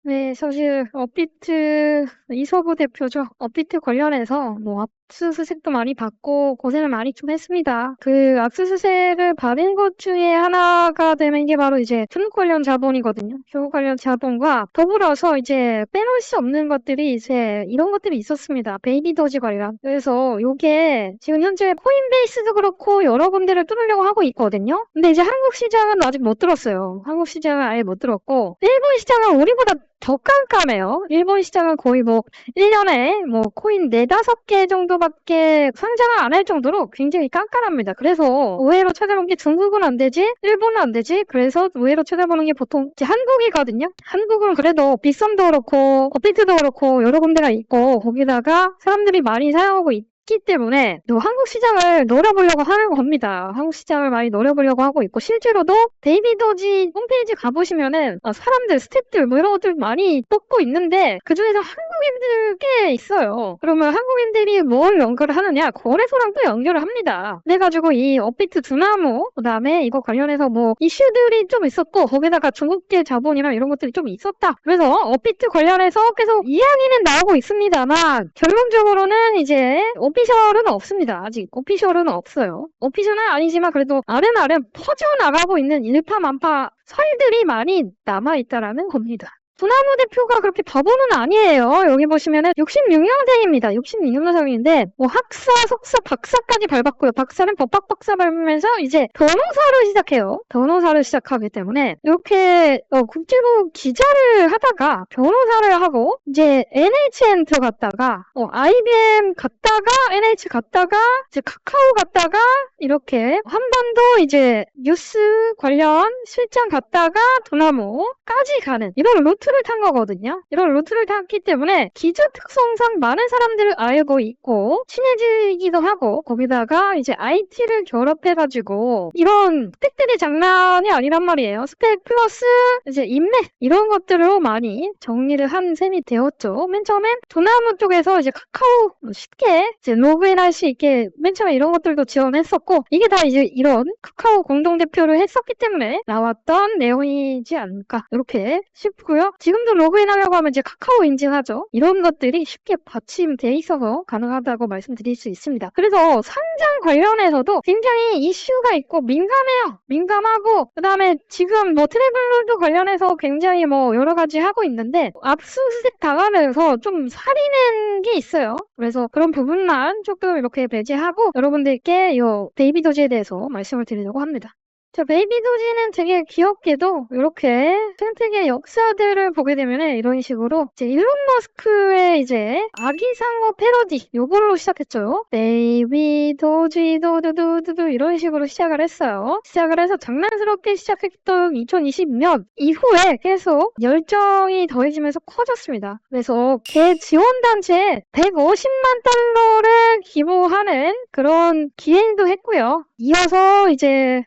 네, 사실 업비트 이서구 대표죠. 업비트 관련해서 뭐 압수수색도 많이 받고 고생을 많이 좀 했습니다. 그 압수수색을 받은 것 중에 하나가 되는 게 바로 이제 중국 관련 자본이거든요. 중국 관련 자본과 더불어서 이제 빼놓을 수 없는 것들이 이제 이런 것들이 있었습니다. 베이비 도지 관련. 그래서 요게 지금 현재 코인베이스도 그렇고 여러 군데를 뚫으려고 하고 있거든요. 근데 이제 한국 시장은 아직 못 들었어요. 한국 시장은 아예 못 들었고 일본 시장은 우리보다 더 깜깜해요. 일본 시장은 거의 뭐 1년에 뭐 코인 4-5개 정도밖에 상장을 안 할 정도로 굉장히 깜깜합니다. 그래서 의외로 찾아본 게 중국은 안 되지, 일본은 안 되지. 그래서 의외로 찾아보는 게 보통 이제 한국이거든요. 한국은 그래도 빗썸도 그렇고 업비트도 그렇고 여러 군데가 있고 거기다가 사람들이 많이 사용하고 있기 때문에 또 한국 시장을 노려보려고 하는 겁니다. 한국 시장을 많이 노려보려고 하고 있고 실제로도 데이비 도지 홈페이지 가보시면은 사람들, 스태프들 뭐 이런 것들 많이 뽑고 있는데 그중에서 한국인들 꽤 있어요. 그러면 한국인들이 뭘 연결을 하느냐? 거래소랑 또 연결을 합니다. 그래가지고 이 업비트 두나무 그다음에 이거 관련해서 뭐 이슈들이 좀 있었고 거기다가 중국계 자본이나 이런 것들이 좀 있었다. 그래서 업비트 관련해서 계속 이야기는 나오고 있습니다만 결론적으로는 이제 오피셜은 없습니다. 아직 오피셜은 없어요. 오피셜은 아니지만 그래도 아름아름 퍼져나가고 있는 일파만파 설들이 많이 남아있다라는 겁니다. 두나무 대표가 그렇게 바보는 아니에요. 여기 보시면은 66년생입니다. 66년생인데 뭐 학사, 석사, 박사까지 밟았고요. 박사는 법학 박사 밟으면서 이제 변호사를 시작해요. 변호사를 시작하기 때문에 이렇게 국제부 기자를 하다가 변호사를 하고 이제 NHN 들어갔다가 IBM 갔다가 NH 갔다가 이제 카카오 갔다가 이렇게 한 번도 이제 뉴스 관련 실장 갔다가 두나무까지 가는 이런 루트를 탄 거거든요. 이런 루트를 탔기 때문에 기자 특성상 많은 사람들을 알고 있고 친해지기도 하고 거기다가 이제 IT를 결합해가지고 이런 스펙들이 장난이 아니란 말이에요. 스펙 플러스 이제 인맥 이런 것들로 많이 정리를 한 셈이 되었죠. 맨 처음엔 두나무 쪽에서 이제 카카오 쉽게 이제 로그인할 수 있게 맨 처음에 이런 것들도 지원했었고 이게 다 이제 이런 카카오 공동대표를 했었기 때문에 나왔던 내용이지 않을까 이렇게 싶고요. 지금도 로그인하려고 하면 이제 카카오 인증하죠. 이런 것들이 쉽게 받침돼 있어서 가능하다고 말씀드릴 수 있습니다. 그래서 상장 관련해서도 굉장히 이슈가 있고 민감해요. 민감하고 그다음에 지금 뭐 트래블도 관련해서 굉장히 뭐 여러 가지 하고 있는데 압수수색 당하면서 좀 살이는 게 있어요. 그래서 그런 부분만 조금 이렇게 배제하고 여러분들께 이 베이비 도지에 대해서 말씀을 드리려고 합니다. 베이비 도지는 되게 귀엽게도 이렇게 생태계 역사들을 보게 되면 이런 식으로 이제 일론 머스크의 이제 아기상어 패러디 요걸로 시작했죠. 베이비 도지 도두두두두 이런 식으로 시작을 했어요. 시작을 해서 장난스럽게 시작했던 2020년 이후에 계속 열정이 더해지면서 커졌습니다. 그래서 개 지원단체에 150만 달러를 기부하는 그런 기행도 했고요. 이어서 이제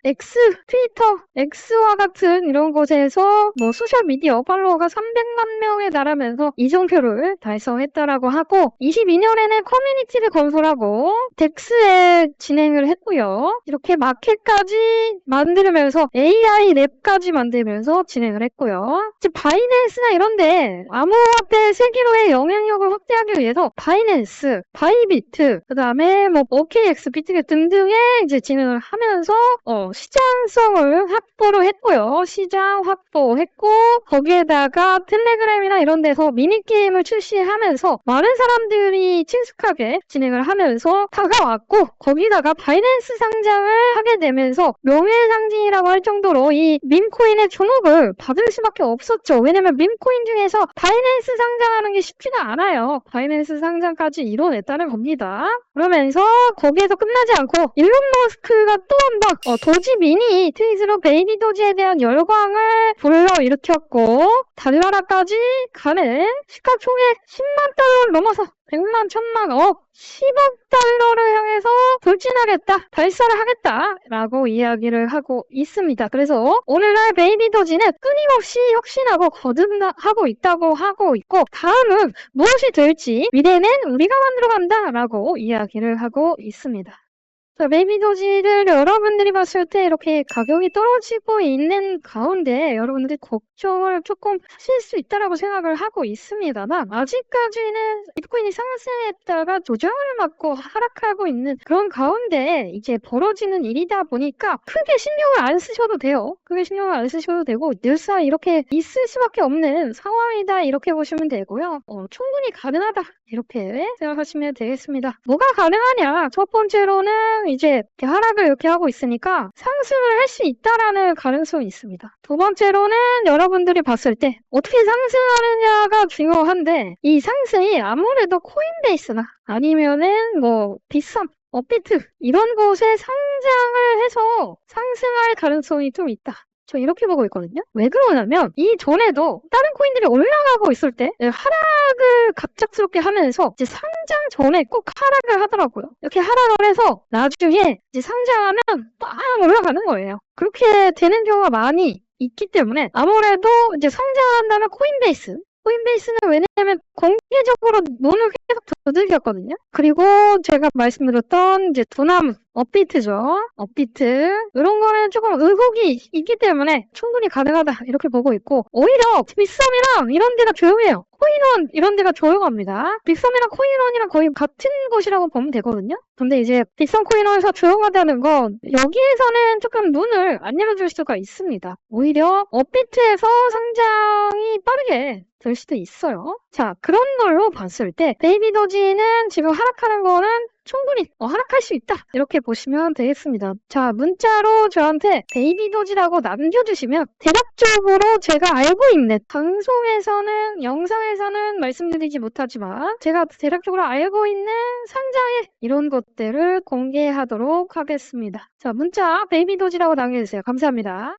트위터, X와 같은 이런 곳에서 뭐 소셜미디어 팔로워가 300만 명에 달하면서 이정표를 달성했다라고 하고 22년에는 커뮤니티를 건설하고 덱스에 진행을 했고요. 이렇게 마켓까지 만들면서 AI 랩까지 만들면서 진행을 했고요. 이제 바이낸스나 이런데 암호화폐 세계로의 영향력을 확대하기 위해서 바이낸스, 바이비트, 그 다음에 뭐 OKX, 비트겟 등등의 이제 진행을 하면서 시장성을 확보를 했고요. 시장 확보했고 거기에다가 텔레그램이나 이런 데서 미니게임을 출시하면서 많은 사람들이 친숙하게 진행을 하면서 다가왔고 거기다가 바이낸스 상장을 하게 되면서 명예상징이라고 할 정도로 이 밈코인의 주목을 받을 수밖에 없었죠. 왜냐면 밈코인 중에서 바이낸스 상장하는 게 쉽지가 않아요. 바이낸스 상장까지 이뤄냈다는 겁니다. 그러면서 거기에서 끝나지 않고 일론 머스크가 또 한 번 도지 미니 트윗으로 베이비 도지에 대한 열광을 불러일으켰고 달나라까지 가는 시가총액 10만 달러를 넘어서 100만, 1000만, 억, 10억 달러를 향해서 돌진하겠다, 발사를 하겠다 라고 이야기를 하고 있습니다. 그래서 오늘날 베이비 도지는 끊임없이 혁신하고 거듭하고 있다고 하고 있고 다음은 무엇이 될지 미래는 우리가 만들어간다 라고 이야기를 하고 있습니다. 자, 베이비도지를 여러분들이 봤을 때 이렇게 가격이 떨어지고 있는 가운데 여러분들이 걱정을 조금 하실 수 있다라고 생각을 하고 있습니다만 아직까지는 비트코인이 상승했다가 조정을 맞고 하락하고 있는 그런 가운데 이제 벌어지는 일이다 보니까 크게 신경을 안 쓰셔도 돼요. 크게 신경을 안 쓰셔도 되고 늘상 이렇게 있을 수밖에 없는 상황이다 이렇게 보시면 되고요. 충분히 가능하다 이렇게 생각하시면 되겠습니다. 뭐가 가능하냐? 첫 번째로는 이제 이렇게 하락을 이렇게 하고 있으니까 상승을 할 수 있다라는 가능성이 있습니다. 두 번째로는 여러분들이 봤을 때 어떻게 상승하느냐가 중요한데 이 상승이 아무래도 코인베이스나 아니면은 뭐 비썸, 업비트 이런 곳에 상장을 해서 상승할 가능성이 좀 있다. 저 이렇게 보고 있거든요. 왜 그러냐면 이전에도 다른 코인들이 올라가고 있을 때 하락을 갑작스럽게 하면서 이제 상장 전에 꼭 하락을 하더라고요. 이렇게 하락을 해서 나중에 이제 상장하면 빵 올라가는 거예요. 그렇게 되는 경우가 많이 있기 때문에 아무래도 이제 상장한다면 코인베이스는 왜냐면 공개적으로 돈을 계속 두들겼거든요. 그리고 제가 말씀드렸던 이제 두나무, 업비트죠. 업비트. 이런 거는 조금 의혹이 있기 때문에 충분히 가능하다. 이렇게 보고 있고, 오히려 빅썸이랑 이런 데가 조용해요. 코인원 이런 데가 조용합니다. 빅썸이랑 코인원이랑 거의 같은 곳이라고 보면 되거든요. 근데 이제 빅썸 코인원에서 조용하다는 건 여기에서는 조금 눈을 안 열어줄 수가 있습니다. 오히려 업비트에서 상장이 빠르게 될 수도 있어요. 자, 그런 걸로 봤을 때 베이비도지는 지금 하락하는 거는 충분히 하락할 수 있다. 이렇게 보시면 되겠습니다. 자, 문자로 저한테 베이비도지라고 남겨주시면 대략적으로 제가 알고 있는 방송에서는 영상에서는 말씀드리지 못하지만 제가 대략적으로 알고 있는 상장의 이런 것들을 공개하도록 하겠습니다. 자, 문자 베이비도지라고 남겨주세요. 감사합니다.